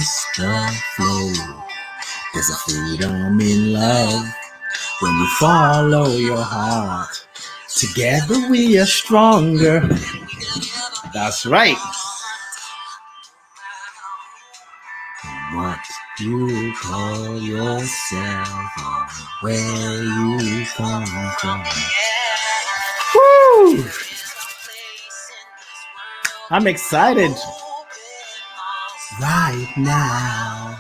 Trust the flow. There's a freedom in love when you follow your heart. Together we are stronger. That's right. What you call yourself or where you come from. Woo! I'm excited right now.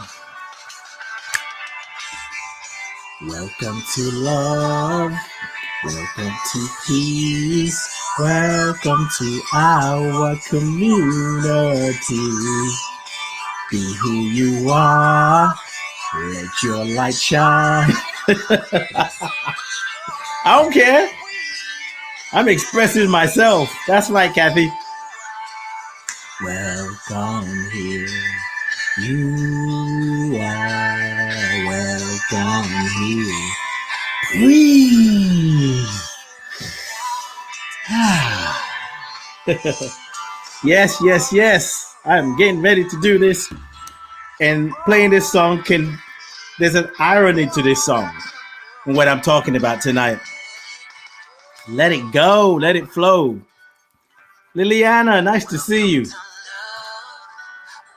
Welcome to love. Welcome to peace. Welcome to our community. Be who you are. Let your light shine. I don't care. I'm expressing myself. That's right, Kathy. Welcome here. You are welcome here. Breathe. Yes, yes, yes. I'm getting ready to do this. And playing this song there's an irony to this song and what I'm talking about tonight. Let it go, let it flow. Liliana, nice to see you.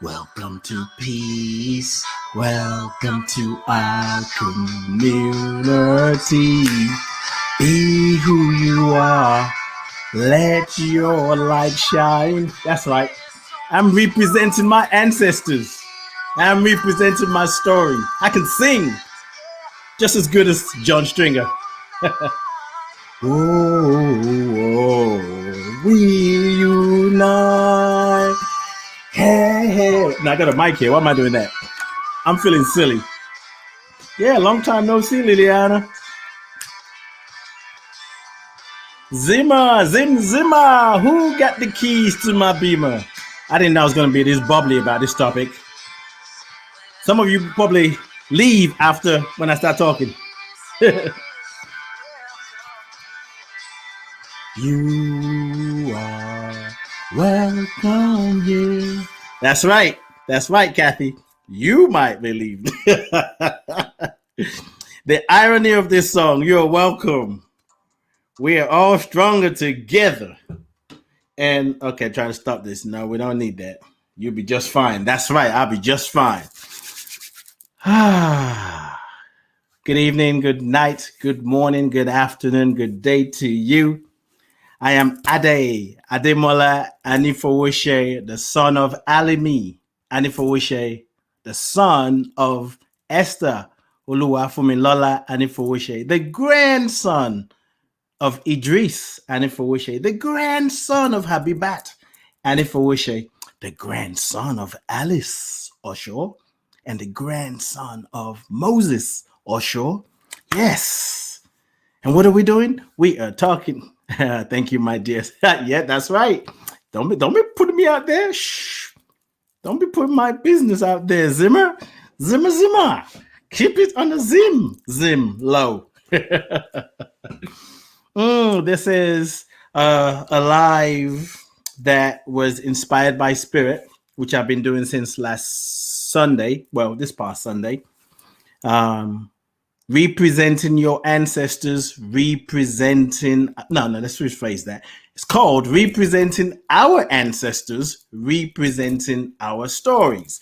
Welcome to peace. Welcome to our community. Be who you are. Let your light shine. That's right. I'm representing my ancestors. I'm representing my story. I can sing just as good as John Stringer. Oh, we unite. Hey, hey. Now I got a mic here. Why am I doing that? I'm feeling silly. Yeah, long time no see, Liliana. Zimmer. Who got the keys to my Beamer? I didn't know I was going to be this bubbly about this topic. Some of you probably leave after when I start talking. You are welcome here. That's right. That's right, Kathy. You might believe. The irony of this song, you're welcome. We are all stronger together. And okay, try to stop this. No, we don't need that. You'll be just fine. That's right. I'll be just fine. Good evening, good night, good morning, good afternoon, good day to you. I am Ademola Anifowoshe, the son of Alimi Anifowoshe, the son of Esther Oluwafumilola Anifowoshe, the grandson of Idris Anifowoshe, the grandson of Habibat Anifowoshe, the grandson of Alice Osho, and the grandson of Moses Osho. Yes. And what are we doing? We are talking. Thank you, my dears. Yeah, that's right. Don't be putting me out there. Shh. Don't be putting my business out there, Zimmer. Zimmer. Keep it on the zim low. This is a live that was inspired by Spirit, which I've been doing since last Sunday. Well, this past Sunday. Representing your ancestors, let's rephrase that. It's called Representing Our Ancestors, Representing Our Stories.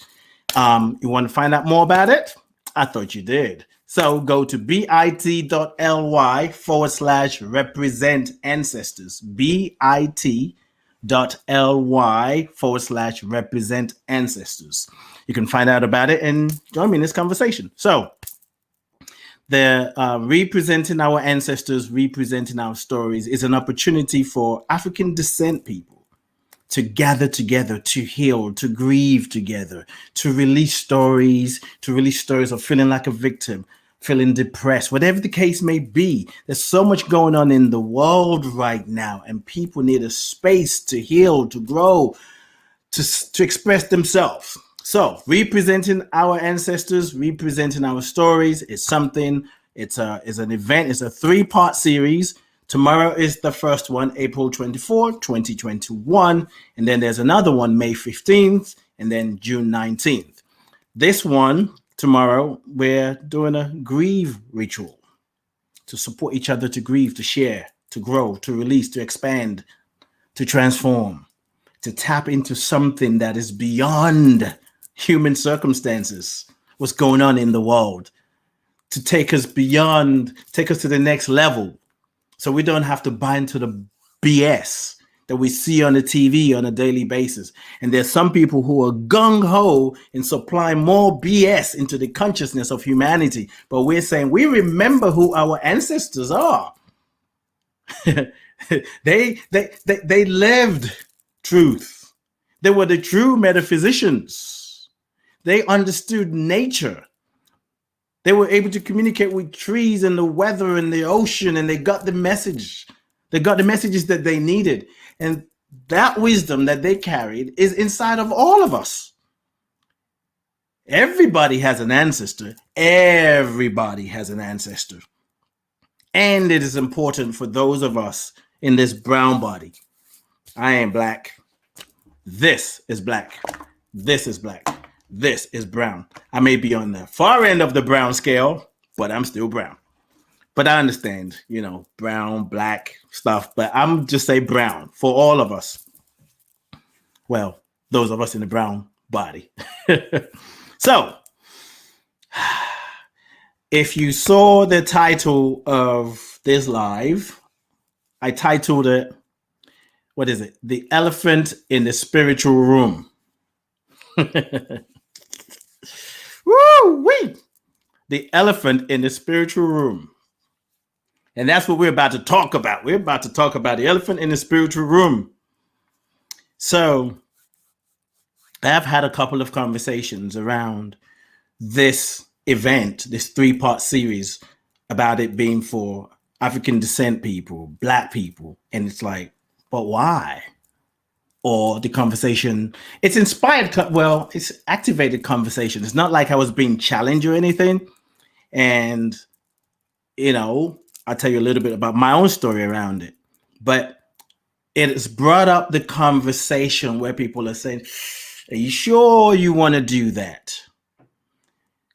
You want to find out more about it? I thought you did. So go to bit.ly/represent ancestors. bit.ly/represent ancestors. You can find out about it and join me in this conversation. So the Representing Our Ancestors, Representing Our Stories is an opportunity for African descent people to gather together, to heal, to grieve together, to release stories of feeling like a victim, feeling depressed, whatever the case may be. There's so much going on in the world right now, and people need a space to heal, to grow, to express themselves. So, Representing Our Ancestors, Representing Our Stories is an event. It's a 3-part series. Tomorrow is the first one, April 24, 2021. And then there's another one, May 15th, and then June 19th. This one, tomorrow, we're doing a grieve ritual to support each other, to grieve, to share, to grow, to release, to expand, to transform, to tap into something that is beyond human circumstances, what's going on in the world, to take us beyond, take us to the next level. So we don't have to buy into the BS that we see on the TV on a daily basis. And there's some people who are gung-ho in supplying more BS into the consciousness of humanity. But we're saying we remember who our ancestors are. they lived truth. They were the true metaphysicians. They understood nature. They were able to communicate with trees and the weather and the ocean, and they got the message. They got the messages that they needed. And that wisdom that they carried is inside of all of us. Everybody has an ancestor. Everybody has an ancestor. And it is important for those of us in this brown body. I ain't black. This is black. This is black. This is brown. I may be on the far end of the brown scale, but I'm still brown. But I understand, brown, black stuff, but I'm just say brown for all of us. Well, those of us in the brown body. So, if you saw the title of this live, I titled it, what is it? The Elephant in the Spiritual Room. Woo-wee! The elephant in the spiritual room. And that's what we're about to talk about. We're about to talk about the elephant in the spiritual room. So I've had a couple of conversations around this event, this 3-part series about it being for African descent people, black people. And it's like, but why? Or the conversation, it's inspired, it's activated conversation. It's not like I was being challenged or anything. And, I'll tell you a little bit about my own story around it. But it has brought up the conversation where people are saying, are you sure you want to do that?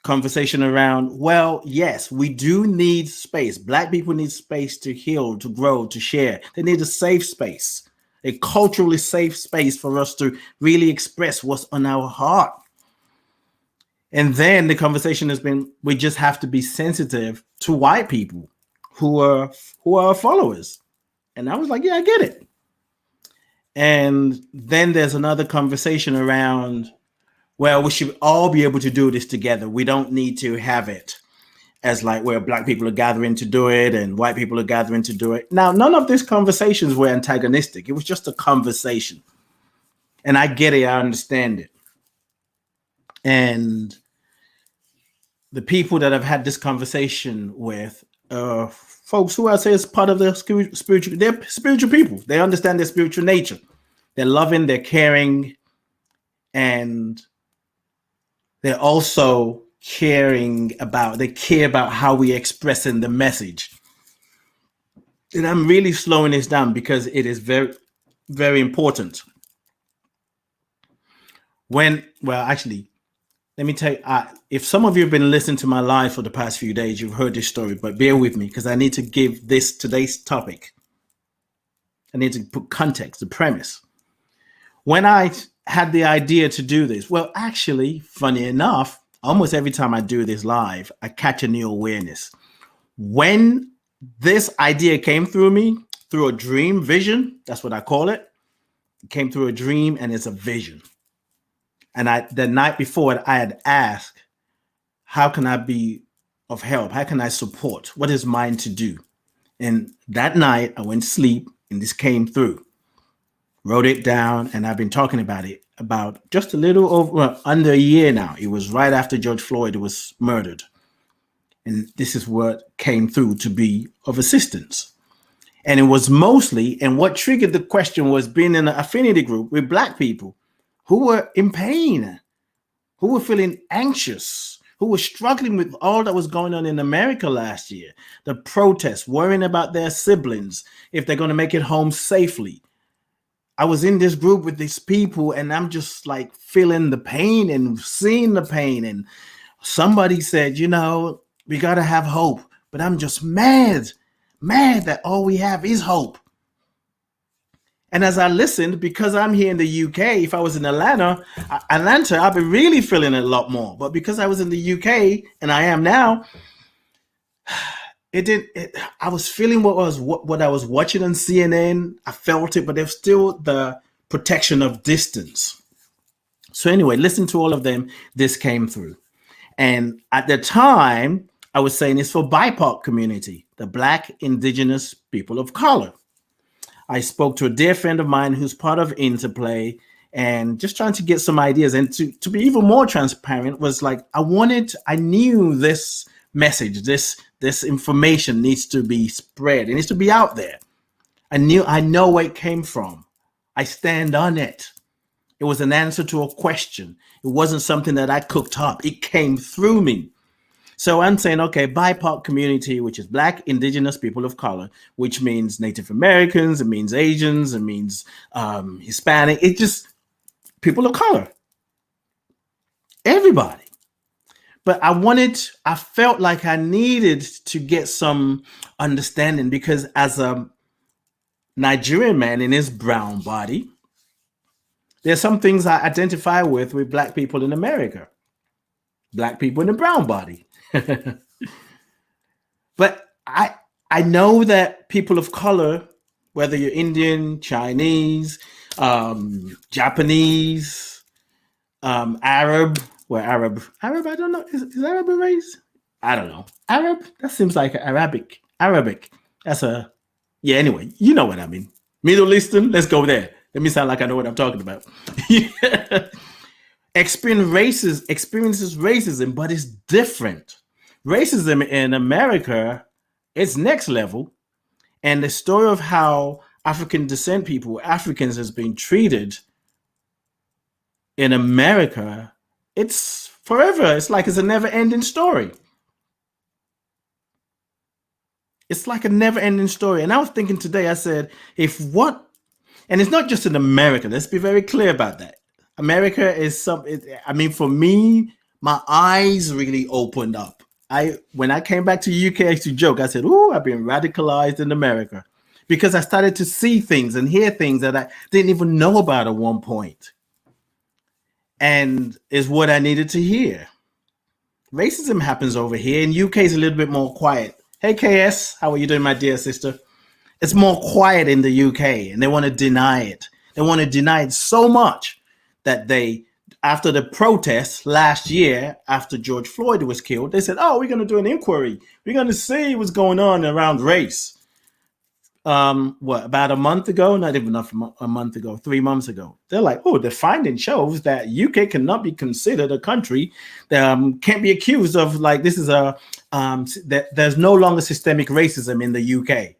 Conversation around, well, yes, we do need space. Black people need space to heal, to grow, to share. They need a safe space, a culturally safe space for us to really express what's on our heart. And then the conversation has been, we just have to be sensitive to white people who are our followers. And I was like, yeah, I get it. And then there's another conversation around, well, we should all be able to do this together. We don't need to have it as like where black people are gathering to do it and white people are gathering to do it. Now, none of these conversations were antagonistic. It was just a conversation. And I get it. I understand it. And the people that I've had this conversation with folks who I say is part of their spiritual, they're spiritual people. They understand their spiritual nature. They're loving, they're caring, and they're also they care about how we expressing the message. And I'm really slowing this down because it is very, very important. Let me tell you, if some of you have been listening to my live for the past few days, you've heard this story, but bear with me because I need to give today's topic. I need to put context, the premise. When I had the idea to do this, well, actually, funny enough, almost every time I do this live, I catch a new awareness. When this idea came through me, through a dream vision, that's what I call it. It came through a dream and it's a vision. And the night before, I had asked, how can I be of help? How can I support? What is mine to do? And that night, I went to sleep and this came through. Wrote it down, and I've been talking about it about just a little over under a year now. It was right after George Floyd was murdered. And this is what came through to be of assistance. And it was mostly, and what triggered the question was being in an affinity group with Black people who were in pain, who were feeling anxious, who were struggling with all that was going on in America last year, the protests, worrying about their siblings, if they're going to make it home safely. I was in this group with these people, and I'm just like feeling the pain and seeing the pain. And somebody said, we got to have hope. But I'm just mad that all we have is hope. And as I listened, because I'm here in the UK, if I was in Atlanta, I'd be really feeling it a lot more. But because I was in the UK, and I am now, I was feeling what I was watching on CNN. I felt it, but there's still the protection of distance. So anyway, listen to all of them. This came through. And at the time, I was saying it's for BIPOC community, the Black Indigenous People of Color. I spoke to a dear friend of mine who's part of Interplay, and just trying to get some ideas. And to be even more transparent was like, I knew this message, this information needs to be spread. It needs to be out there. I know where it came from. I stand on it. It was an answer to a question. It wasn't something that I cooked up. It came through me. So I'm saying, okay, BIPOC community, which is Black Indigenous People of Color, which means Native Americans, it means Asians, it means Hispanic. It's just people of color. Everybody. But I felt like I needed to get some understanding, because as a Nigerian man in his brown body, there's some things I identify with Black people in America. Black people in the brown body. But I know that people of color, whether you're Indian, Chinese, Japanese, Arab, Arab, I don't know. Is Arab a race? I don't know. Arab? That seems like Arabic. That's anyway, you know what I mean. Middle Eastern, let's go there. Let me sound like I know what I'm talking about. Experiences racism, but it's different. Racism in America, it's next level. And the story of how African descent people, Africans, has been treated in America, it's forever. It's like it's a never-ending story. It's like a never-ending story. And I was thinking today, I said, and it's not just in America, let's be very clear about that. America is for me, my eyes really opened up. When I came back to the UK, I used to joke. I said, I've been radicalized in America, because I started to see things and hear things that I didn't even know about at one point. And is what I needed to hear. Racism happens over here. In UK is a little bit more quiet. Hey, KS, how are you doing, my dear sister? It's more quiet in the UK, and they want to deny it. They want to deny it so much that after the protests last year, after George Floyd was killed, they said, we're going to do an inquiry. We're going to see what's going on around race. About a month ago, not even a month ago, 3 months ago, they're like, the finding shows that UK cannot be considered a country that can't be accused of, like, this is that there's no longer systemic racism in the UK.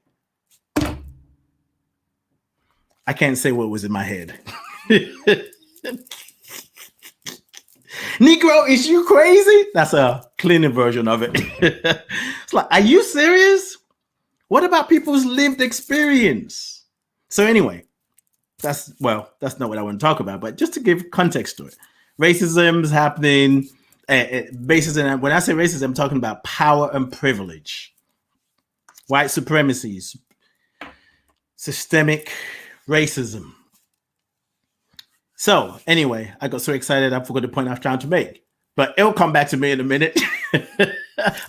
I can't say what was in my head. Negro, is you crazy? That's a cleaner version of it. It's like, are you serious? What about people's lived experience? So anyway, that's not what I want to talk about, but just to give context to it. Racism is happening. Racism, when I say racism, I'm talking about power and privilege. White supremacy, systemic racism. So anyway, I got so excited I forgot the point I was trying to make, but it'll come back to me in a minute.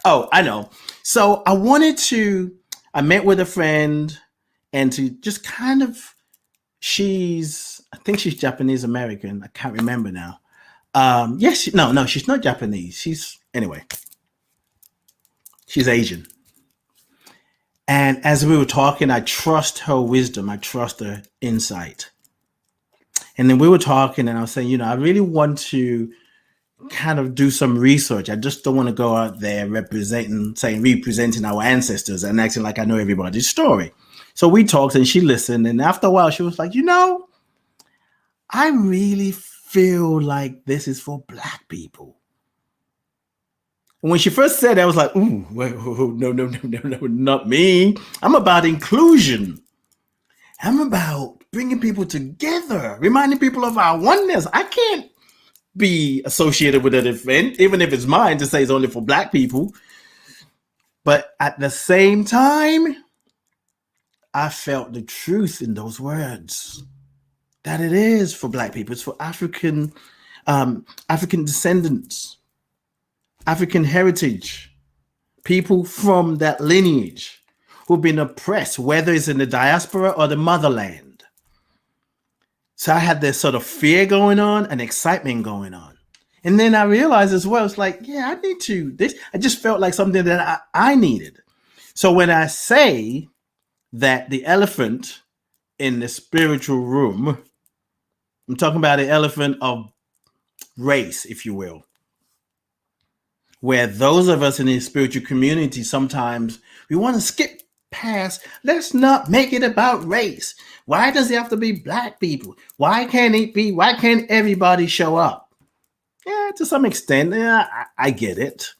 I know. So I met with a friend, and to just kind of, I think she's Japanese American. I can't remember now. No, she's not Japanese. She's Asian. And as we were talking, I trust her wisdom. I trust her insight. And then we were talking, and I was saying, I really want to kind of do some research. I just don't want to go out there representing our ancestors and acting like I know everybody's story. So we talked, and she listened. And after a while, she was like, I really feel like this is for Black people. And when she first said it, I was like, no, not me. I'm about inclusion. I'm about bringing people together, reminding people of our oneness. I can't be associated with an event, even if it's mine, to say it's only for Black people. But at the same time, I felt the truth in those words, that it is for Black people. It's for African descendants, African heritage, people from that lineage who've been oppressed, whether it's in the diaspora or the motherland. So I had this sort of fear going on and excitement going on. And then I realized as well, it's like, yeah, I need to, I just felt like something that I needed. So when I say that the elephant in the spiritual room, I'm talking about the elephant of race, if you will, where those of us in the spiritual community, sometimes we want to skip past, let's not make it about race. Why does it have to be Black people? Why can't everybody show up? Yeah, to some extent, yeah, I get it.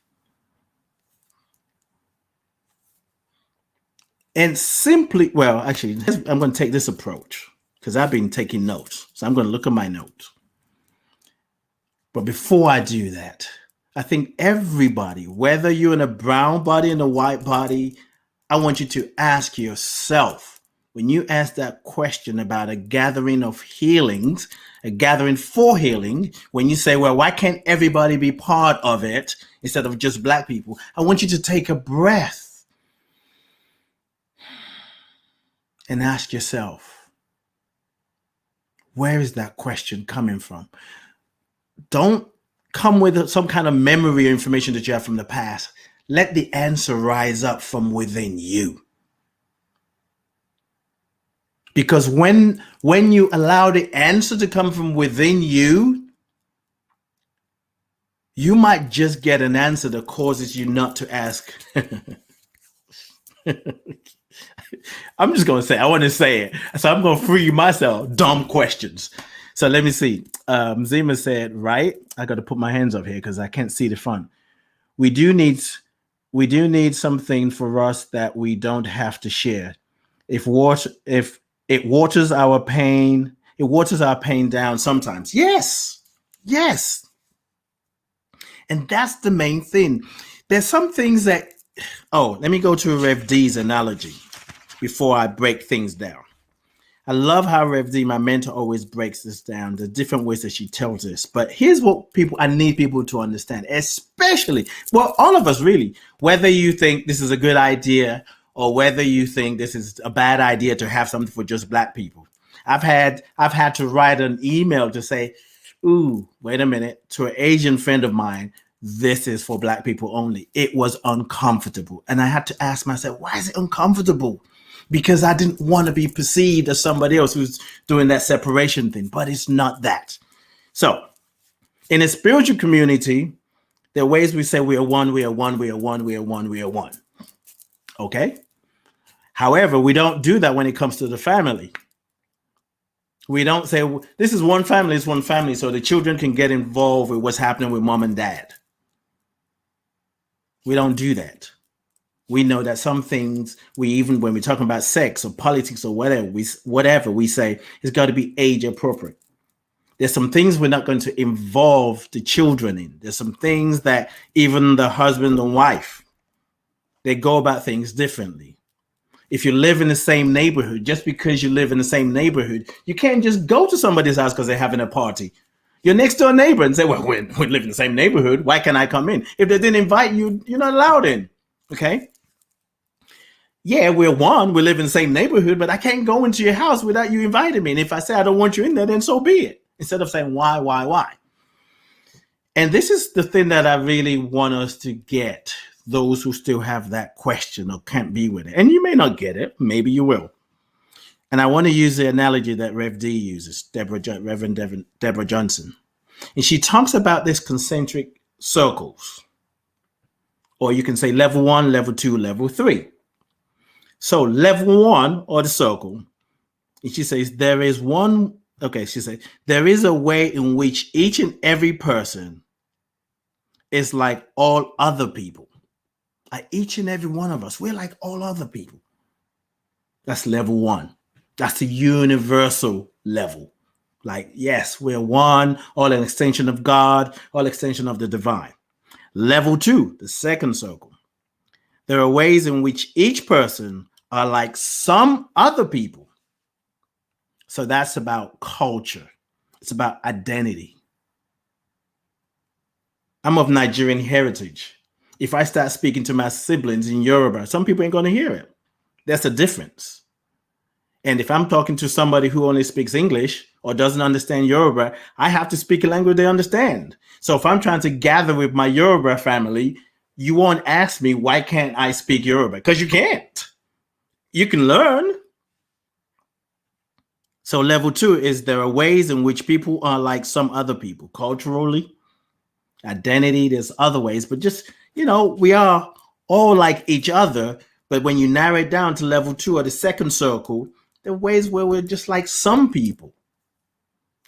And simply, well, actually, I'm going to take this approach because I've been taking notes. So I'm going to look at my notes. But before I do that, I think everybody, whether you're in a brown body and a white body, I want you to ask yourself, when you ask that question about a gathering of healings, a gathering for healing, when you say, well, why can't everybody be part of it instead of just Black people? I want you to take a breath and ask yourself, where is that question coming from? Don't come with some kind of memory or information that you have from the past. Let the answer rise up from within you. Because when you allow the answer to come from within you, you might just get an answer that causes you not to ask. I'm just going to say, I want to say it. So I'm going to free myself. Dumb questions. So let me see. Zima said, right. I got to put my hands up here because I can't see the front. We do need something for us that we don't have to share. If it waters our pain down sometimes. Yes. And that's the main thing. There's some things that, let me go to Rev D's analogy before I break things down. I love how Rev D, my mentor, always breaks this down, the different ways that she tells us. But here's what I need people to understand, especially, well, all of us really, whether you think this is a good idea or whether you think this is a bad idea to have something for just Black people. I've had to write an email to say, ooh, wait a minute, to an Asian friend of mine, this is for Black people only. It was uncomfortable. And I had to ask myself, why is it uncomfortable? Because I didn't want to be perceived as somebody else who's doing that separation thing, but it's not that. So in a spiritual community, there are ways we say we are one, we are one, we are one, we are one, we are one. Okay? However, we don't do that when it comes to the family. We don't say, this is one family, it's one family, so the children can get involved with what's happening with mom and dad. We don't do that. We know that some things, when we're talking about sex or politics or whatever we say, it's got to be age appropriate. There's some things we're not going to involve the children in. There's some things that even the husband and wife, they go about things differently. If you live in the same neighborhood, just because you live in the same neighborhood, you can't just go to somebody's house because they're having a party. Your next door neighbor and say, well, we live in the same neighborhood. Why can't I come in? If they didn't invite you, you're not allowed in. Okay? Yeah, we're one. We live in the same neighborhood, but I can't go into your house without you inviting me. And if I say I don't want you in there, then so be it. Instead of saying why. And this is the thing that I really want us to get, those who still have that question or can't be with it. And you may not get it. Maybe you will. And I want to use the analogy that Rev D uses, Reverend Deborah Johnson. And she talks about this concentric circles. Or you can say level 1, level 2, level 3. So level 1, or the circle, and she says there is a way in which each and every person is like all other people. Like each and every one of us, we're like all other people. That's level 1. That's the universal level. Like, yes, we're one, all an extension of God, all extension of the divine. Level 2, the second circle. There are ways in which each person are like some other people. So that's about culture. It's about identity. I'm of Nigerian heritage. If I start speaking to my siblings in Yoruba, some people ain't going to hear it. That's a difference. And if I'm talking to somebody who only speaks English or doesn't understand Yoruba, I have to speak a language they understand. So if I'm trying to gather with my Yoruba family, you won't ask me, why can't I speak Yoruba? Because you can't. You can learn. So level 2 is there are ways in which people are like some other people, culturally, identity, there's other ways, but just, we are all like each other. But when you narrow it down to level 2 or the second circle, there are ways where we're just like some people.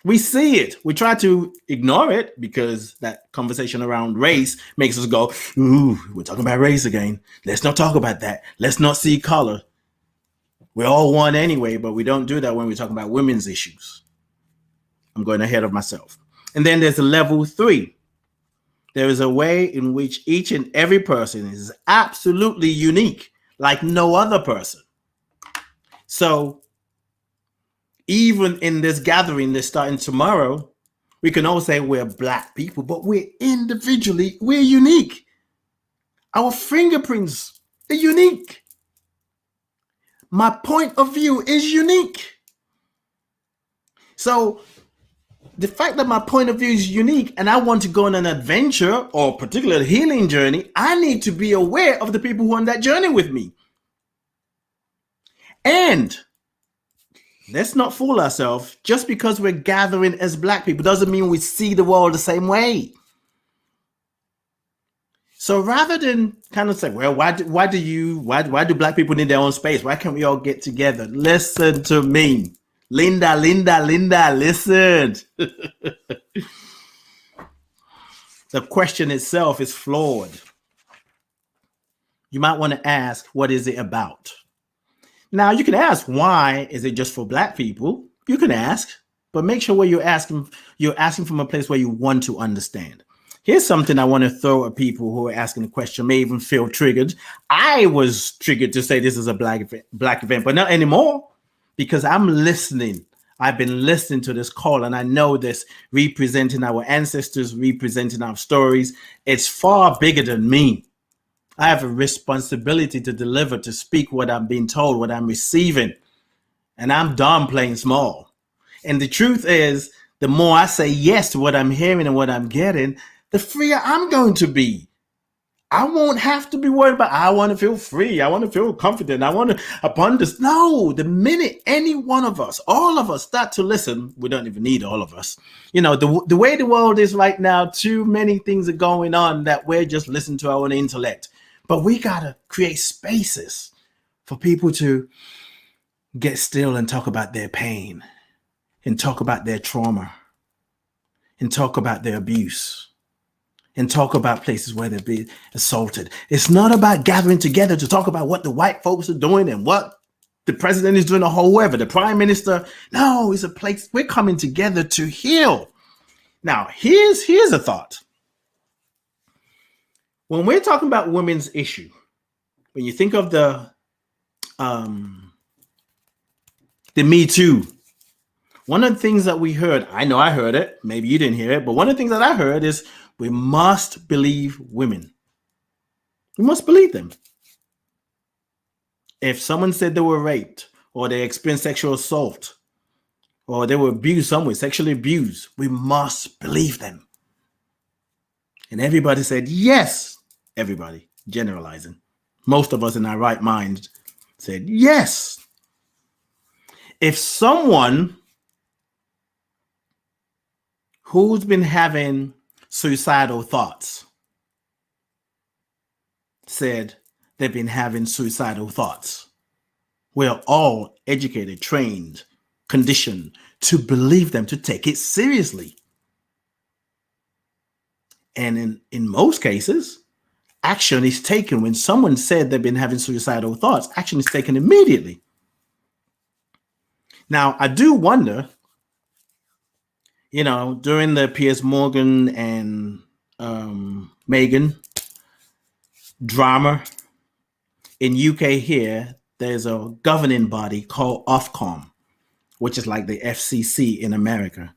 We see it. We try to ignore it because that conversation around race makes us go, ooh, we're talking about race again. Let's not talk about that. Let's not see color. We're all one anyway, but we don't do that when we're talking about women's issues. I'm going ahead of myself. And then there's a level 3. There is a way in which each and every person is absolutely unique, like no other person. So even in this gathering that's starting tomorrow, we can all say we're Black people, but we're unique. Our fingerprints are unique. My point of view is unique. So the fact that my point of view is unique and I want to go on an adventure or particular healing journey, I need to be aware of the people who are on that journey with me. And let's not fool ourselves. Just because we're gathering as Black people doesn't mean we see the world the same way. So rather than kind of say, well, why do Black people need their own space? Why can't we all get together? Listen to me. Linda, listen. The question itself is flawed. You might want to ask, what is it about? Now, you can ask, why is it just for Black people? You can ask, but make sure you're asking from a place where you want to understand. Here's something I want to throw at people who are asking the question, may even feel triggered. I was triggered to say this is a Black event, but not anymore, because I'm listening. I've been listening to this call, and I know this representing our ancestors, representing our stories. It's far bigger than me. I have a responsibility to deliver, to speak what I'm being told, what I'm receiving. And I'm done playing small. And the truth is, the more I say yes to what I'm hearing and what I'm getting, the freer I'm going to be. I won't have to be worried about, I want to feel free. I want to feel confident. I want to abundance. No, the minute any one of us, all of us start to listen, we don't even need all of us. The way the world is right now, too many things are going on that we're just listening to our own intellect. But we got to create spaces for people to get still and talk about their pain and talk about their trauma and talk about their abuse and talk about places where they're being assaulted. It's not about gathering together to talk about what the white folks are doing and what the president is doing or whoever, the prime minister. No, it's a place we're coming together to heal. Now, here's a thought. When we're talking about women's issue, when you think of the Me Too, one of the things that we heard, I know I heard it, maybe you didn't hear it, but one of the things that I heard is we must believe women. We must believe them. If someone said they were raped or they experienced sexual assault or they were abused somewhere, sexually abused, we must believe them. And everybody said, yes, everybody, generalizing. Most of us in our right mind said, yes. If someone who's been having suicidal thoughts said they've been having suicidal thoughts, we're all educated, trained, conditioned to believe them, to take it seriously. And in most cases, action is taken. When someone said they've been having suicidal thoughts, action is taken immediately. Now, I do wonder, during the Piers Morgan and Meghan drama in UK here, there's a governing body called Ofcom, which is like the FCC in America.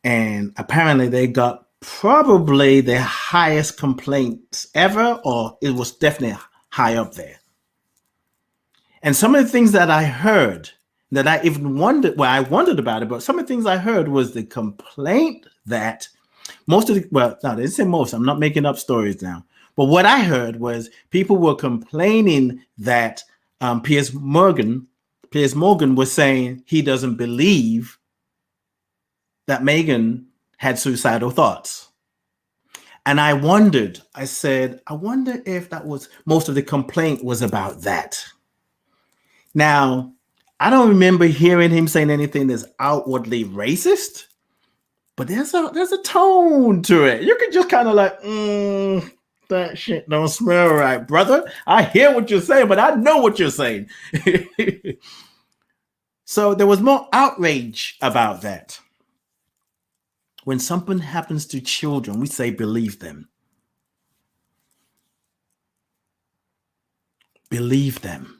And apparently they got probably the highest complaints ever, or it was definitely high up there. And some of the things that I heard that I even wondered, well, I wondered about it, but some of the things I heard was the complaint that no, they didn't say most. I'm not making up stories now. But what I heard was people were complaining that Piers Morgan was saying he doesn't believe that Meghan had suicidal thoughts. And I wondered, I wonder if that was most of the complaint was about that. Now, I don't remember hearing him saying anything that's outwardly racist, but there's a tone to it. You can just kind of like, that shit don't smell right, brother. I hear what you're saying, but I know what you're saying. So there was more outrage about that. When something happens to children, we say, believe them. Believe them.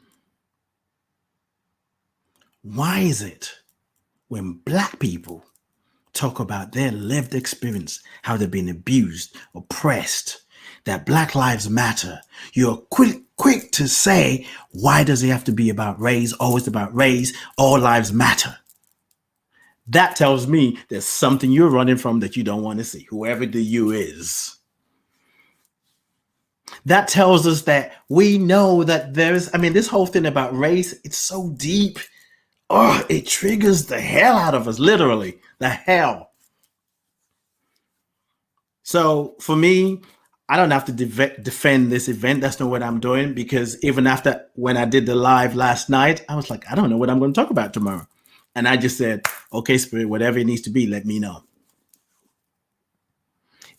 Why is it when Black people talk about their lived experience, how they've been abused, oppressed, that Black lives matter, you're quick to say, why does it have to be about race, always about race, all lives matter? That tells me there's something you're running from that you don't want to see, whoever the you is. That tells us that we know that this whole thing about race, it's so deep. Oh, it triggers the hell out of us, literally, the hell. So for me, I don't have to defend this event. That's not what I'm doing, because even after when I did the live last night, I was like, I don't know what I'm going to talk about tomorrow. And I just said, okay, Spirit, whatever it needs to be, let me know.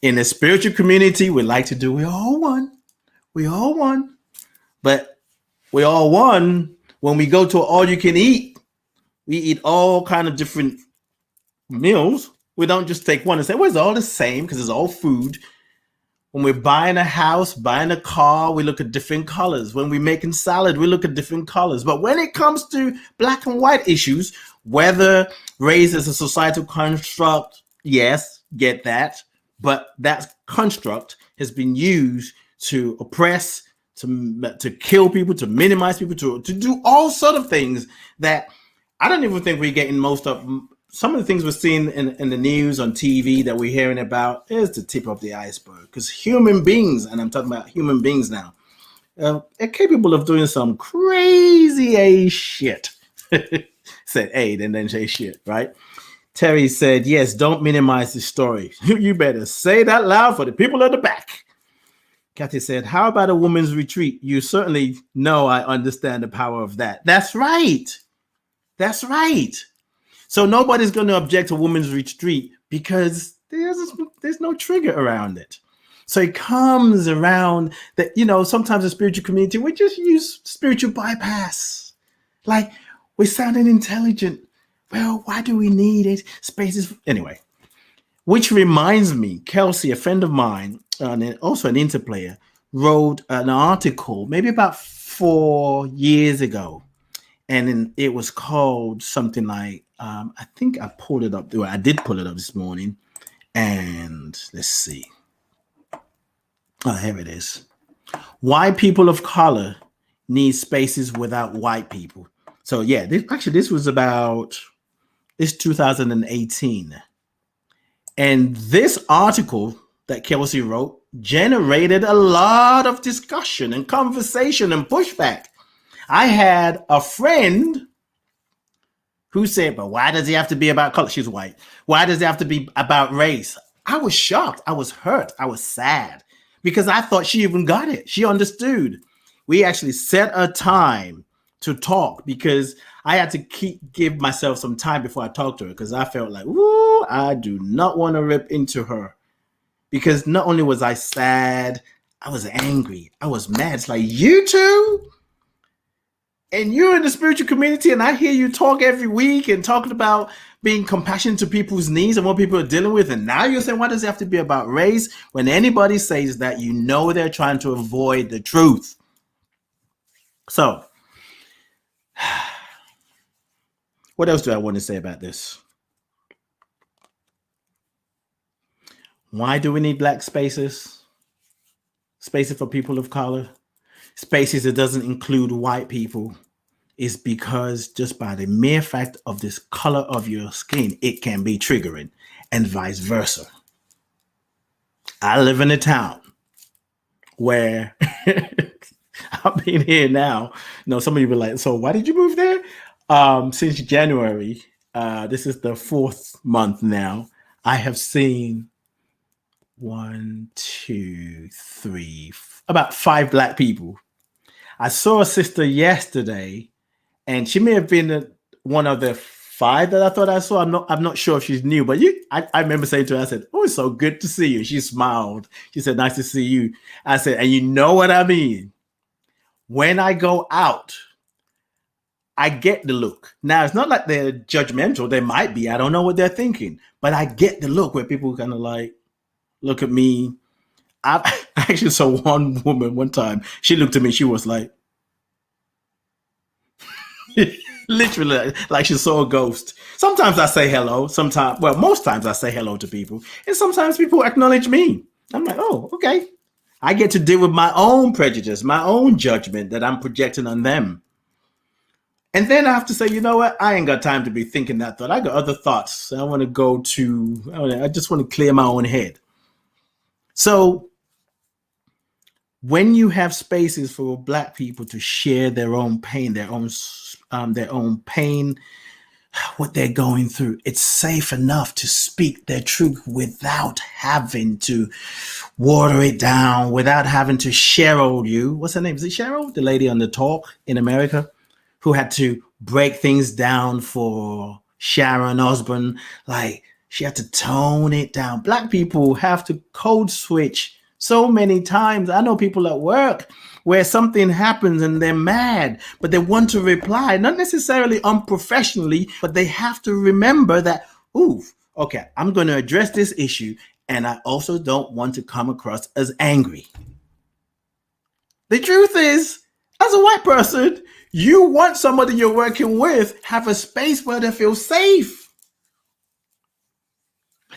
In the spiritual community, we like to do, we all one. We all one. But we all one when we go to all you can eat. We eat all kind of different meals. We don't just take one and say, well, it's all the same because it's all food. When we're buying a house, buying a car, we look at different colors. When we're making salad, we look at different colors. But when it comes to Black and white issues, whether race is a societal construct, yes, get that. But that construct has been used to oppress, to kill people, to minimize people, to do all sort of things that I don't even think we're getting most of. Some of the things we're seeing in the news, on TV, that we're hearing about is the tip of the iceberg. Because human beings, and I'm talking about human beings now, are capable of doing some crazy ass shit. Said aid and then say shit, right? Terry said, yes, don't minimize the story. You better say that loud for the people at the back. Kathy said, how about a woman's retreat? You certainly know I understand the power of that. That's right. That's right. So nobody's going to object to women's retreat because there's no trigger around it. So it comes around that, sometimes the spiritual community, we just use spiritual bypass. Like, we're sounding intelligent. Well, why do we need it? Spaces. Anyway, which reminds me, Kelsey, a friend of mine, and also an interplayer, wrote an article maybe about 4 years ago. And it was called something like, I think I pulled it up. I did pull it up this morning. And let's see. Oh, here it is. Why people of color need spaces without white people. So yeah, this was about 2018. And this article that Kelsey wrote generated a lot of discussion and conversation and pushback. I had a friend who said, but why does it have to be about color? She's white. Why does it have to be about race? I was shocked. I was hurt. I was sad because I thought she even got it. She understood. We actually set a time to talk because I had to give myself some time before I talked to her because I felt like, woo, I do not want to rip into her. Because not only was I sad, I was angry. I was mad. It's like, you two? and you're in the spiritual community, and I hear you talk every week and talking about being compassionate to people's needs and what people are dealing with, and now you're saying, why does it have to be about race? When anybody says that, you know they're trying to avoid the truth. So, what else do I want to say about this? Why do we need black spaces? Spaces for people of color? Spaces that doesn't include white people? Is because just by the mere fact of this color of your skin, it can be triggering, and vice versa. I live in a town where I've been here now. Some of you be like, so why did you move there? Since January, this is the 4th month now. I have seen 1, 2, 3, about 5 black people. I saw a sister yesterday, and she may have been one of the 5 that I thought I saw. I'm not sure if she's new, but I remember saying to her, I said, "Oh, it's so good to see you." She smiled. She said, "Nice to see you." I said, and you know what I mean? When I go out, I get the look. Now, it's not like they're judgmental. They might be. I don't know what they're thinking, but I get the look where people kind of like look at me. I actually saw one woman one time. She looked at me. She was like, literally like she saw a ghost. Sometimes I say hello. Most times I say hello to people, and sometimes people acknowledge me. I'm like, oh, okay. I get to deal with my own prejudice, my own judgment that I'm projecting on them. And then I have to say, you know what? I ain't got time to be thinking that thought. I got other thoughts. I just want to clear my own head. So when you have spaces for black people to share their own pain, their own pain, what they're going through, it's safe enough to speak their truth without having to water it down, without having to Cheryl you. What's her name? Is it Cheryl? The lady on the talk in America who had to break things down for Sharon Osbourne. Like, she had to tone it down. Black people have to code switch so many times. I know people at work where something happens and they're mad, but they want to reply, not necessarily unprofessionally, but they have to remember that, okay, I'm going to address this issue, and I also don't want to come across as angry. The truth is, as a white person, you want somebody you're working with have a space where they feel safe.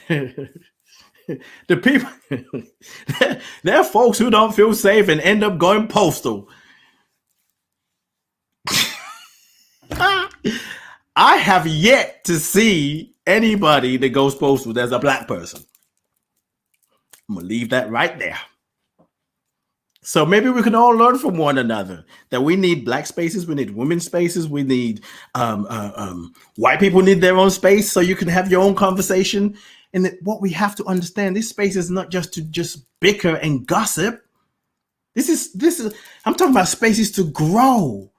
The people, there are folks who don't feel safe and end up going postal. I have yet to see anybody that goes postal as a black person. I'm gonna leave that right there. So maybe we can all learn from one another that we need black spaces, we need women's spaces, we need white people need their own space so you can have your own conversation. And that what we have to understand, this space is not just to just bicker and gossip. This is I'm talking about spaces to grow,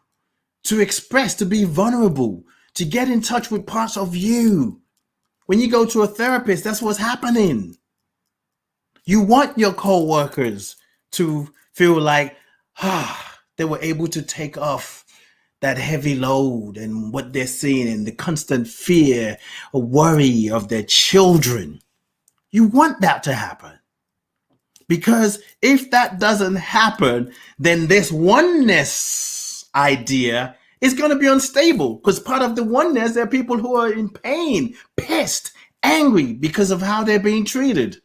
to express, to be vulnerable, to get in touch with parts of you. When you go to a therapist, that's what's happening. You want your co-workers to feel like they were able to take off that heavy load and what they're seeing and the constant fear or worry of their children. You want that to happen. Because if that doesn't happen, then this oneness idea is going to be unstable, because part of the oneness, there are people who are in pain, pissed, angry because of how they're being treated.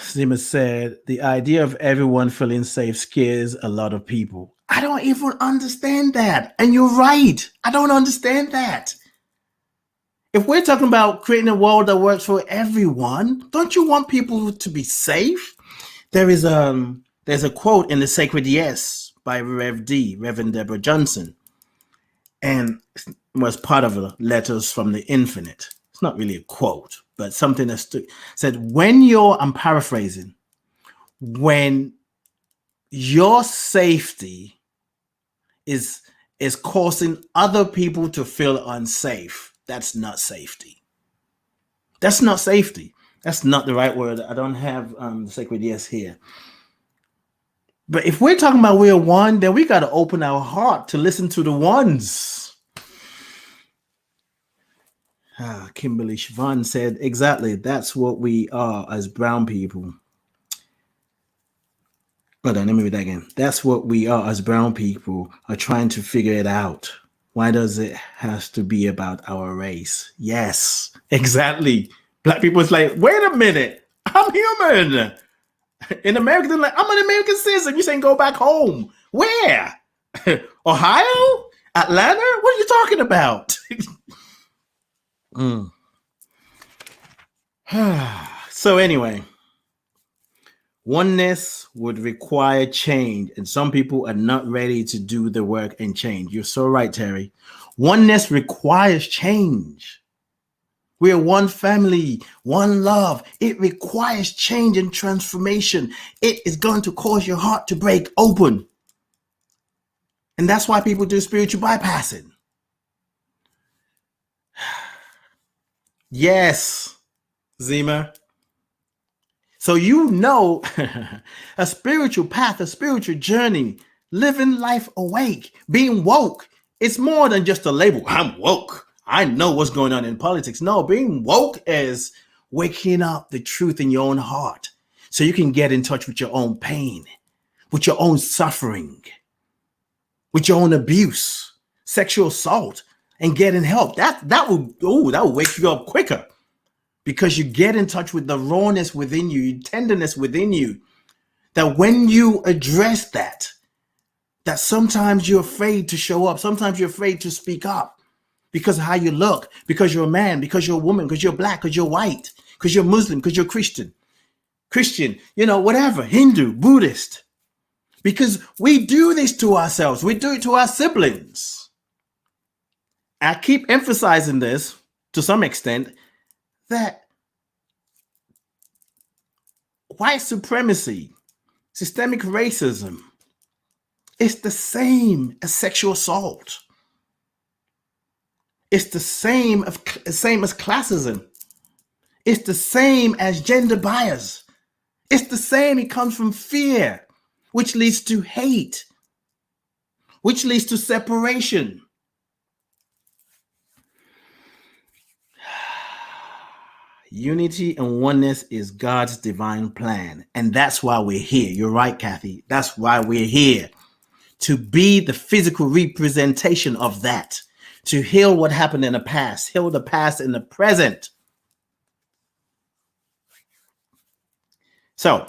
Zima said, the idea of everyone feeling safe scares a lot of people. I don't even understand that. And you're right. I don't understand that. If we're talking about creating a world that works for everyone, don't you want people to be safe? There's a quote in the Sacred Yes by Reverend Deborah Johnson, and was part of the Letters from the Infinite. It's not really a quote, but something that said, I'm paraphrasing, when your safety is causing other people to feel unsafe, that's not safety. That's not safety. That's not the right word. I don't have the Sacred Yes here. But if we're talking about we're one, then we got to open our heart to listen to the ones. Kimberly Siobhan said, exactly, that's what we are as brown people. Hold on, let me read that again. That's what we are as brown people are trying to figure it out. Why does it have to be about our race? Yes, exactly. Black people is like, wait a minute, I'm human. In America, they're like, I'm an American citizen. You're saying go back home. Where? Ohio? Atlanta? What are you talking about? So anyway, oneness would require change, and some people are not ready to do the work and change. You're so right, Terry. Oneness requires change. We are one family, one love. It requires change and transformation. It is going to cause your heart to break open. And that's why people do spiritual bypassing. Yes, Zima. So you know a spiritual path, a spiritual journey, living life awake, being woke. It's more than just a label. I'm woke. I know what's going on in politics. No, being woke is waking up the truth in your own heart so you can get in touch with your own pain, with your own suffering, with your own abuse, sexual assault, and getting help. That will wake you up quicker because you get in touch with the rawness within you, tenderness within you, that when you address that sometimes you're afraid to show up. Sometimes you're afraid to speak up. Because of how you look, because you're a man, because you're a woman, because you're black, because you're white, because you're Muslim, because you're Christian, whatever, Hindu, Buddhist. Because we do this to ourselves. We do it to our siblings. I keep emphasizing this to some extent, that white supremacy, systemic racism, is the same as sexual assault. It's the same as classism. It's the same as gender bias. It's the same. It comes from fear, which leads to hate, which leads to separation. Unity and oneness is God's divine plan. And that's why we're here. You're right, Kathy. That's why we're here. To be the physical representation of that. To heal what happened in the past, heal the past in the present. So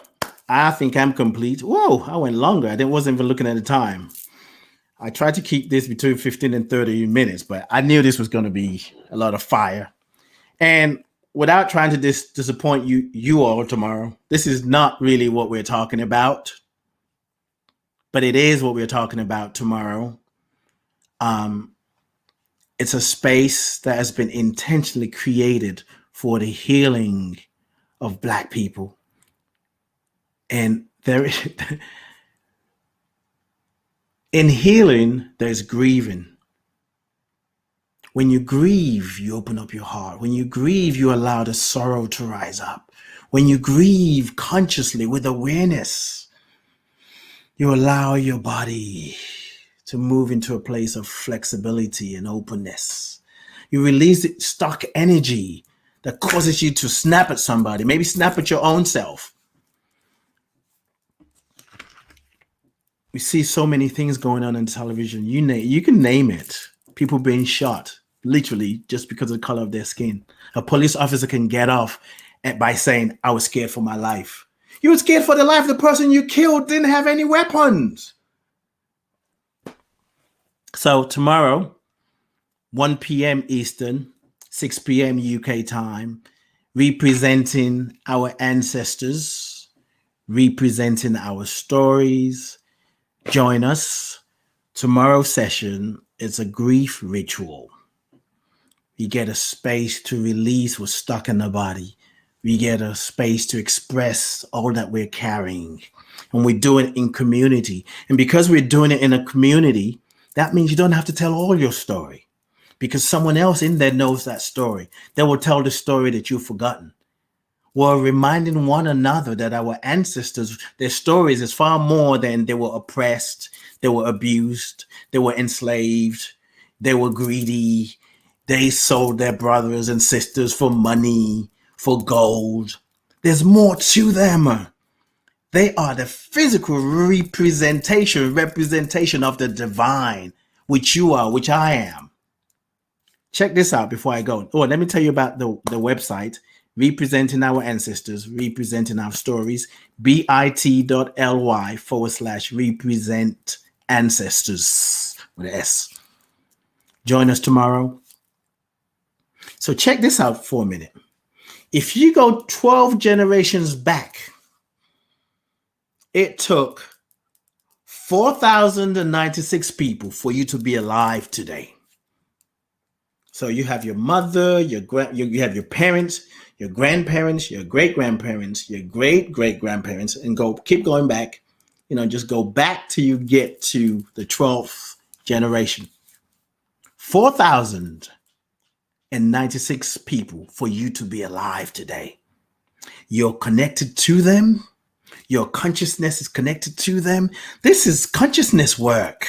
I think I'm complete. Whoa, I went longer. I wasn't even looking at the time. I tried to keep this between 15 and 30 minutes, but I knew this was going to be a lot of fire. And without trying to disappoint you all tomorrow, this is not really what we're talking about, but it is what we're talking about tomorrow. It's a space that has been intentionally created for the healing of Black people. And in healing, there's grieving. When you grieve, you open up your heart. When you grieve, you allow the sorrow to rise up. When you grieve consciously with awareness, you allow your body to move into a place of flexibility and openness. You release stuck energy that causes you to snap at somebody, maybe snap at your own self. We see so many things going on television. You can name it. People being shot, literally, just because of the color of their skin. A police officer can get off by saying, I was scared for my life. You were scared for the life of the person you killed didn't have any weapons. So tomorrow, 1 p.m. Eastern, 6 p.m. UK time, representing our ancestors, representing our stories. Join us. Tomorrow's session is a grief ritual. We get a space to release what's stuck in the body. We get a space to express all that we're carrying. And we do it in community. And because we're doing it in a community, that means you don't have to tell all your story, because someone else in there knows that story. They will tell the story that you've forgotten. were reminding one another that our ancestors, their stories is far more than they were oppressed, they were abused, they were enslaved, they were greedy, they sold their brothers and sisters for money, for gold. There's more to them. They are the physical representation of the divine, which you are, which I am. Check this out before I go. Oh, let me tell you about the website, Representing Our Ancestors, Representing Our Stories, bit.ly/represent ancestors with an S. Join us tomorrow. So check this out for a minute. If you go 12 generations back, it took 4,096 people for you to be alive today. So you have your mother, you have your parents, your grandparents, your great-grandparents, your great-great-grandparents, and keep going back. Just go back till you get to the 12th generation. 4,096 people for you to be alive today. You're connected to them. Your consciousness is connected to them. This is consciousness work.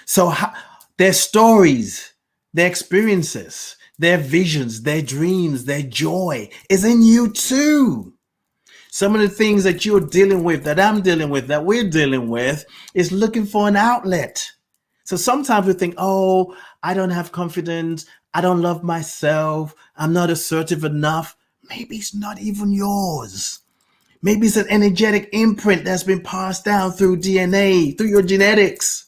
So their stories, their experiences, their visions, their dreams, their joy is in you too. Some of the things that you're dealing with, that I'm dealing with, that we're dealing with, is looking for an outlet. So sometimes we think, oh, I don't have confidence. I don't love myself. I'm not assertive enough. Maybe it's not even yours. Maybe it's an energetic imprint that's been passed down through DNA, through your genetics.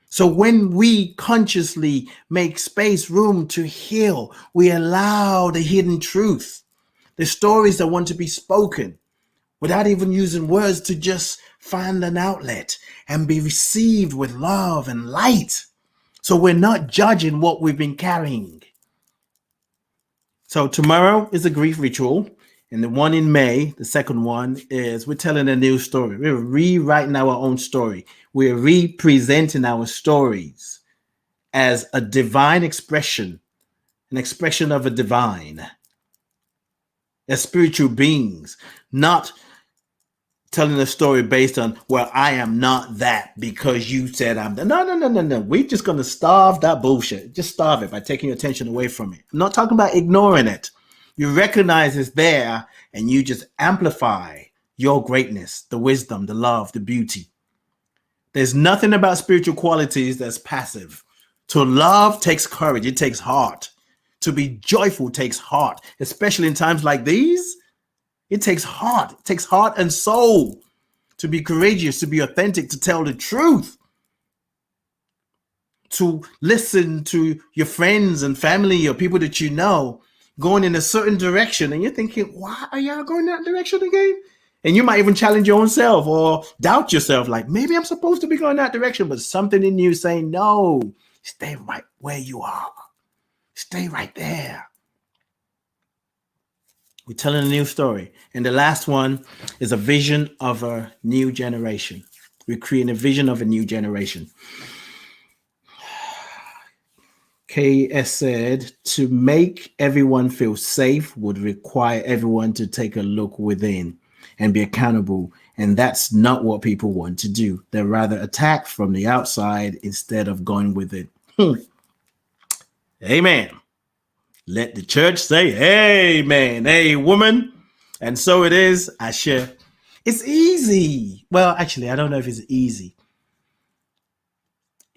So when we consciously make room to heal, we allow the hidden truth, the stories that want to be spoken, without even using words, to just find an outlet and be received with love and light. So we're not judging what we've been carrying. So tomorrow is a grief ritual. And the one in May, the second one, is we're telling a new story. We're rewriting our own story. We're representing our stories as a divine expression, an expression of a divine, as spiritual beings, not telling a story based on, well, I am not that because you said I'm that. No. We're just going to starve that bullshit. Just starve it by taking your attention away from it. I'm not talking about ignoring it. You recognize it's there and you just amplify your greatness, the wisdom, the love, the beauty. There's nothing about spiritual qualities that's passive. To love takes courage. It takes heart. To be joyful takes heart, especially in times like these. It takes heart. It takes heart and soul to be courageous, to be authentic, to tell the truth, to listen to your friends and family or people that you know going in a certain direction. And you're thinking, why are y'all going that direction again? And you might even challenge your own self or doubt yourself, like, maybe I'm supposed to be going that direction, but something in you saying, no, stay right where you are. Stay right there. We're telling a new story. And the last one is a vision of a new generation. We're creating a vision of a new generation. KS said, to make everyone feel safe would require everyone to take a look within and be accountable. And that's not what people want to do. They'd rather attack from the outside instead of going with it. Amen. Let the church say amen. Hey, woman. And so it is. I share. It's easy. Well, actually, I don't know if it's easy.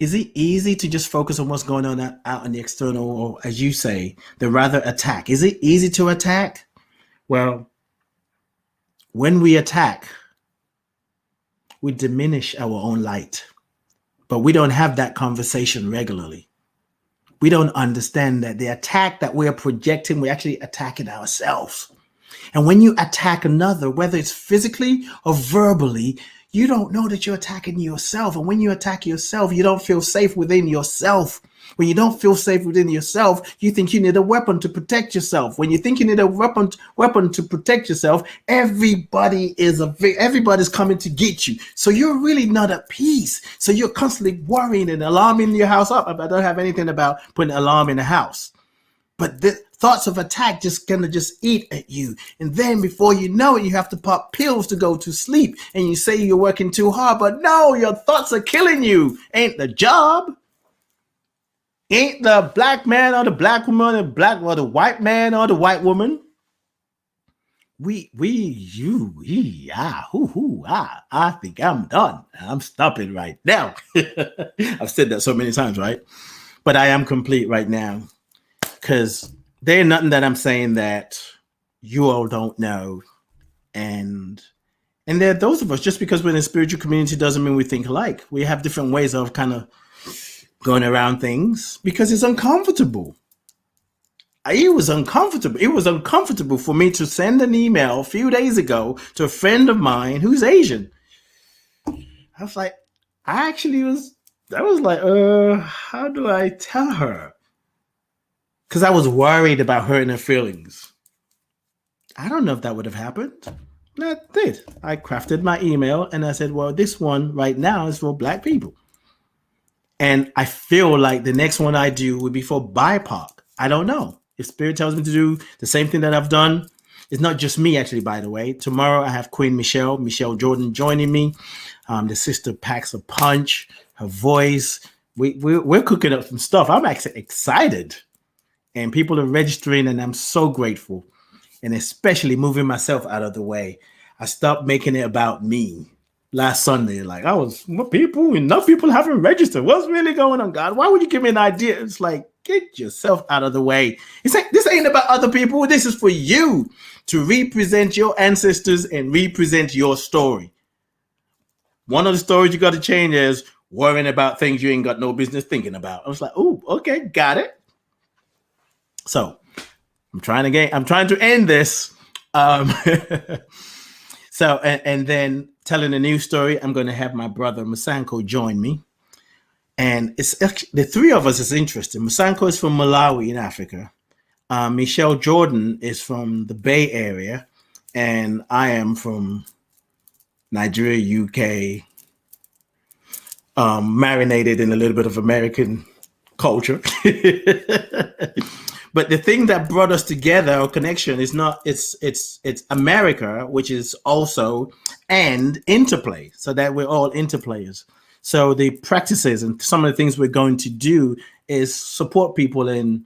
Is it easy to just focus on what's going on out in the external, or as you say, the rather attack? Is it easy to attack? Well, when we attack, we diminish our own light, but we don't have that conversation regularly. We don't understand that the attack that we are projecting, we're actually attacking ourselves. And when you attack another, whether it's physically or verbally, you don't know that you're attacking yourself. And when you attack yourself, you don't feel safe within yourself. When you don't feel safe within yourself, you think you need a weapon to protect yourself. When you think you need a weapon to protect yourself, everybody's coming to get you. So you're really not at peace. So you're constantly worrying and alarming your house up. I don't have anything about putting an alarm in the house. But the thoughts of attack just gonna just eat at you. And then before you know it, you have to pop pills to go to sleep. And you say you're working too hard, but no, your thoughts are killing you. Ain't the job. Ain't the black man or the black woman or the white man or the white woman. I think I'm done. I'm stopping right now. I've said that so many times, right? But I am complete right now because there ain't nothing that I'm saying that you all don't know. And there are those of us, just because we're in a spiritual community doesn't mean we think alike. We have different ways of kind of going around things because it's uncomfortable. It was uncomfortable. It was uncomfortable for me to send an email a few days ago to a friend of mine who's Asian. I was like, I was like, how do I tell her? Because I was worried about hurting her feelings. I don't know if that would have happened. I did. I crafted my email and I said, well, this one right now is for Black people. And I feel like the next one I do would be for BIPOC. I don't know. If Spirit tells me to do the same thing that I've done, it's not just me, actually, by the way. Tomorrow I have Queen Michelle Jordan joining me. The sister packs a punch, her voice. We're cooking up some stuff. I'm actually excited. And people are registering, and I'm so grateful. And especially moving myself out of the way. I stopped making it about me. Last Sunday, like enough people haven't registered. What's really going on, God? Why would you give me an idea? It's like, get yourself out of the way. This ain't about other people. This is for you to represent your ancestors and represent your story. One of the stories you got to change is worrying about things you ain't got no business thinking about. I was like, oh, okay, got it. So I'm trying to end this. So, and then telling a new story, I'm going to have my brother Masanko join me. And it's actually, the three of us is interesting. Masanko is from Malawi in Africa. Michelle Jordan is from the Bay Area. And I am from Nigeria, UK, marinated in a little bit of American culture. But the thing that brought us together, or connection, is not, it's America, which is also, and interplay, so that we're all interplayers. So the practices and some of the things we're going to do is support people in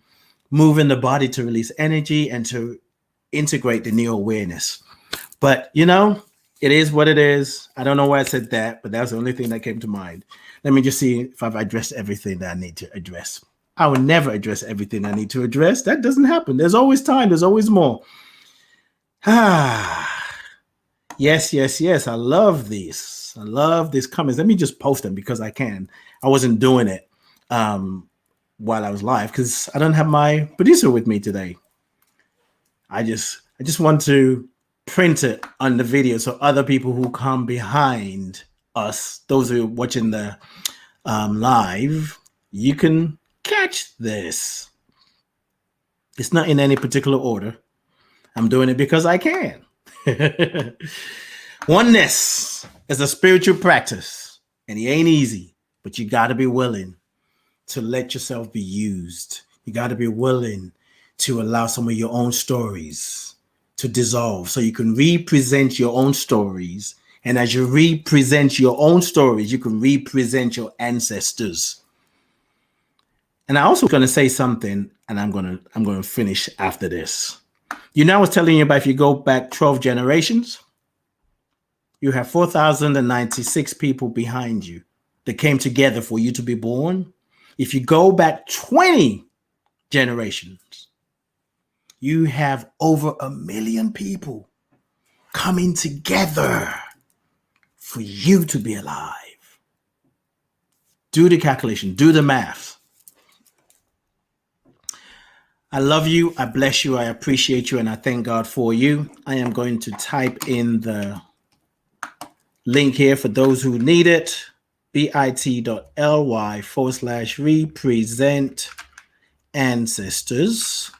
moving the body to release energy and to integrate the new awareness. But, it is what it is. I don't know why I said that, but that's the only thing that came to mind. Let me just see if I've addressed everything that I need to address. I will never address everything I need to address. That doesn't happen. There's always time. There's always more. Yes. I love these. I love these comments. Let me just post them because I can. I wasn't doing it while I was live because I don't have my producer with me today. I just want to print it on the video so other people who come behind us, those who are watching the live, you can catch this. It's not in any particular order. I'm doing it because I can. Oneness is a spiritual practice, and it ain't easy, but you got to be willing to let yourself be used. You got to be willing to allow some of your own stories to dissolve so you can represent your own stories. And as you represent your own stories, you can represent your ancestors. And I also going to say something, and I'm going to finish after this. I was telling you about if you go back 12 generations, you have 4,096 people behind you that came together for you to be born. If you go back 20 generations, you have over 1 million people coming together for you to be alive. Do the calculation, do the math. I love you. I bless you. I appreciate you. And I thank God for you. I am going to type in the link here for those who need it. bit.ly/represent ancestors.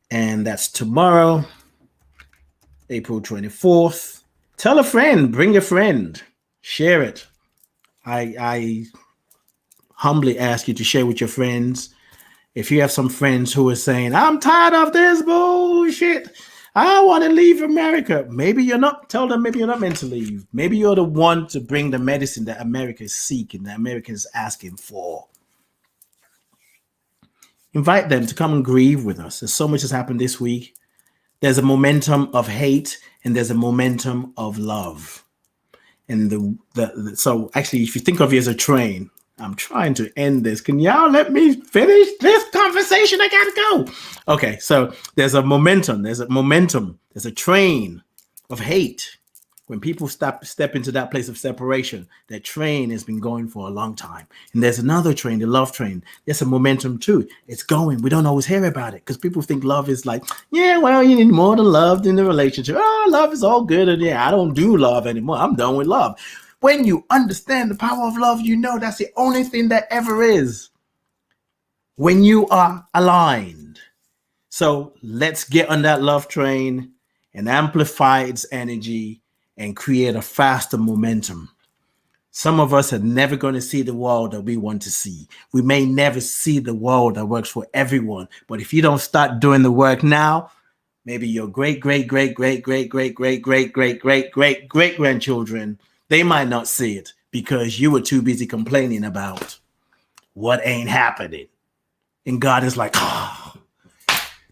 And that's tomorrow, April 24th. Tell a friend, bring a friend, share it. I humbly ask you to share with your friends. If you have some friends who are saying, I'm tired of this bullshit, I want to leave America. Maybe you're not, tell them maybe you're not meant to leave. Maybe you're the one to bring the medicine that America is seeking, that America is asking for. Invite them to come and grieve with us. There's so much has happened this week. There's a momentum of hate and there's a momentum of love. And so actually, if you think of it as a train, I'm trying to end this. Can y'all let me finish this conversation? I gotta go. Okay, so there's a momentum. There's a train of hate. When people step into that place of separation, that train has been going for a long time. And there's another train, the love train. There's a momentum too. It's going. We don't always hear about it because people think love is like, yeah, well, you need more than love in the relationship. Oh, love is all good. And yeah, I don't do love anymore. I'm done with love. When you understand the power of love, you know that's the only thing that ever is. When you are aligned. So let's get on that love train and amplify its energy and create a faster momentum. Some of us are never going to see the world that we want to see. We may never see the world that works for everyone. But if you don't start doing the work now, maybe your great grandchildren, they might not see it because you were too busy complaining about what ain't happening. And God is like, oh,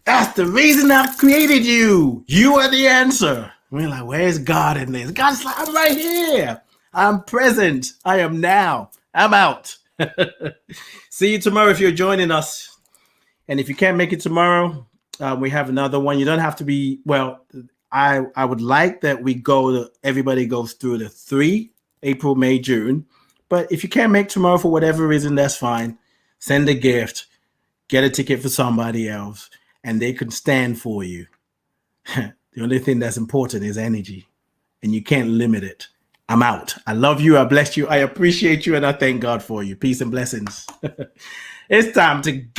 that's the reason I've created you. You are the answer. We're like, where's God in this? God's like, I'm right here. I'm present. I am now. I'm out. See you tomorrow if you're joining us. And if you can't make it tomorrow, we have another one. You don't have to be, well, I would like that everybody goes through the 3, April, May, June. But if you can't make tomorrow for whatever reason, that's fine. Send a gift. Get a ticket for somebody else. And they can stand for you. The only thing that's important is energy, and you can't limit it. I'm out. I love you. I bless you. I appreciate you, and I thank God for you. Peace and blessings. It's time to go.